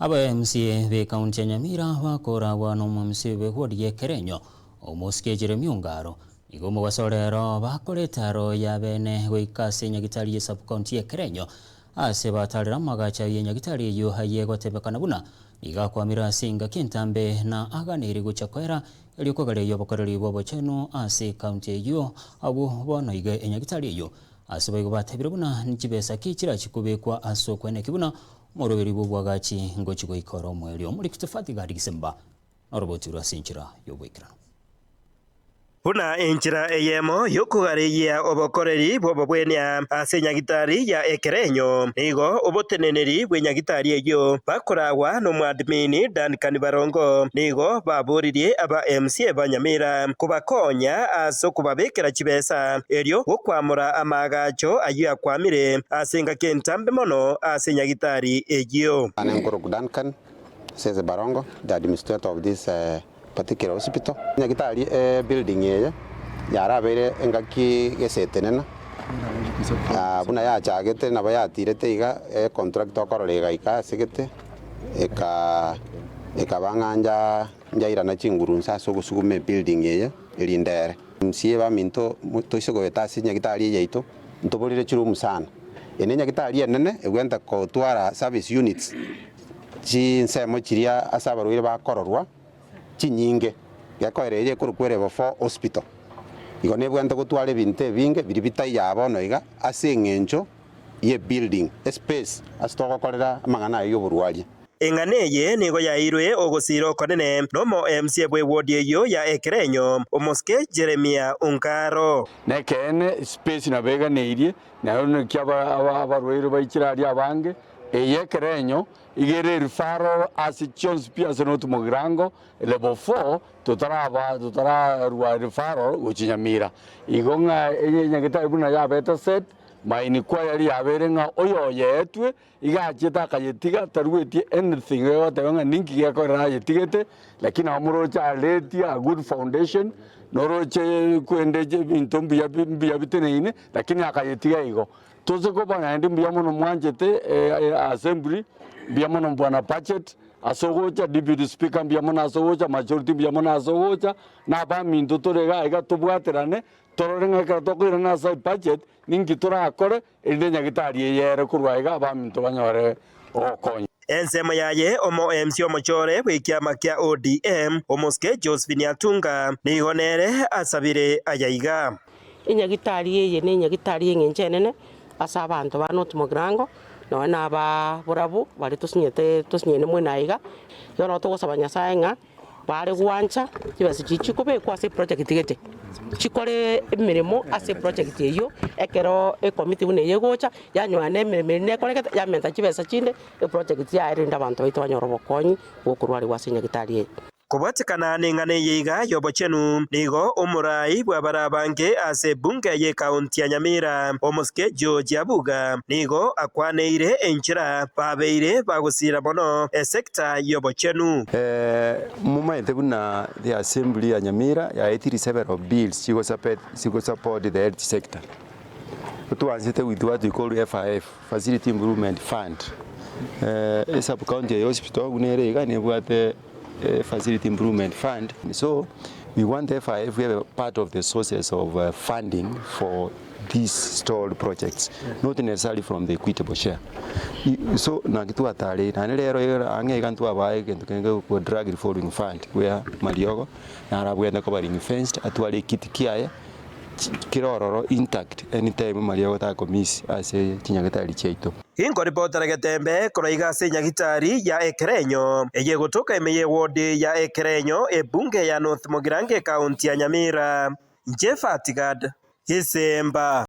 aba MCA be kaunti ya Nyamira wakora wano MCA be wodi Ekerenyo omoske Jeremy Ongaro igomo wasorero bakoretaro ya bene goikase Nyagitari sub county Ekerenyo ase batarira magacha ye Nyagitari yo haye gotebekana buna igakwamira singa kintambe na aganiri guchakwera eliyokogare yobokoreri bobocheno ase county yo abo bona iga Nyagitari yo ase baigobate birabuna nikibesa kikira chikubekwa aso kwene kibuna moroberi bubwagachi ngochigo ikoro mwelio muri kitafati gari gisemba orobotura sinchira yobwikira Huna inchira eyemo yokugareya obokoreri bwobobwenia ase Nyagitari ya Ekerenyo nigo oboteneneri bwe Nyagitari eyo bakoragwa no mwadmini Duncan Barongo nigo baburirie aba MCA banyamira kubakonya aso kubabekera chibesa elio gokwamura amagacho ayo akwamire asenga kentambe mono ase Nyagitari eyo. Anenkoro Duncan says Barongo, the administrator of this particular hospital. Nyagitari building ye yara bere engaki gesetenena buna ya chagete na baya tirete iga contract okororega ika segete eka banganja njaira na chingurunsa so gusugume building ye irindere msie ba minto toiso goetasi Nyagitari yeito ntoborire chirumu sana ene Nyagitari enene egwenta ko twara service units chinsemo chiria asabaruire bakororwa chinyinge yakoereje kurukwere for hospital igo nebwenta gutware binte binge biribita yabo no iga asengencho ye building space astoko korera amangana yo burwaje enganeye nigo yairwe ogosiro konene nomo MCA bwe ward yo ya Ekerenyo omoske Jeremia Ongaro nekene space na bega neirie na kyaba abarwero baikirari abange Ekerenyo igere referral as Jones pia zenotu Mugirango level 4 tutara ruwa referral uchinyamira igonga Nyagitari buna ya beta set maini kwa yari aberenga oyo yetwe igacheta kayetiga tarweti anything yote wanga ninki yakora yetigete lakini amurocha leti a good foundation noroche kwendeje bintombi ya biteneine lakini akayetiga igo toze ko bana ndi mbiamono mwanjete assembly mbiamono bwana budget asogocha deputy speaker mbiamono asogocha majority mbiamono asogocha na ba minto torega iga tobwaterane tororenga ka tokira na side budget ningi tora akore ende Nyagitari yere kurwaiga ba minto banyore okonya ensemo yaye omo MC omochore bwikiama kia ODM omoske Josephine Atunga nihonere asabire ayaiga Nyagitari yeye ne Nyagitari yengenjenene asa abantu banot Mugirango no na ba burabu bari tusinyene mwenaiga yoro to gosabanya saenga bare gwancha kibasi chichikube kwa se project gete chikore emirimo ase project eyo ekero committee bune yegocha yanywane emirimo ne kore yamenta kibesa chinde project ya erinda abantu baito banyorobokonyi gokurwari wase Nyagitari kubatikana ningane yiga yobochenu nigo umurai bwa barabange ase bunge ye kaunti ya Nyamira omoske George Abuga nigo akwaneire enchira babeire bagusira bono sector yobochenu mumaite buna the assembly ya Nyamira ya 87 bills chigo support the health sector tuanzite with what we call FIF Facility Improvement Fund sub county hospital unere iga nebwate Facility Improvement Fund. So we want FIF, we have a part of the sources of funding for these stalled projects, not necessarily from the equitable share. So nakitu atari na lero ange kantu abaye kentu ko drug reforming fund where Mariogo na arabwenda ko bari fenced atwale kitikiaye kirororo intact anytime Mariogo ta komisi ase Nyagitari cheito Ingo ripotara getembe kuraiga ase Nyagitari ya Ekerenyo eye gutuka emeye ward ya Ekerenyo ebunge ya North Mugirango kaunti ya Nyamira Jeff Atigad Gisemba.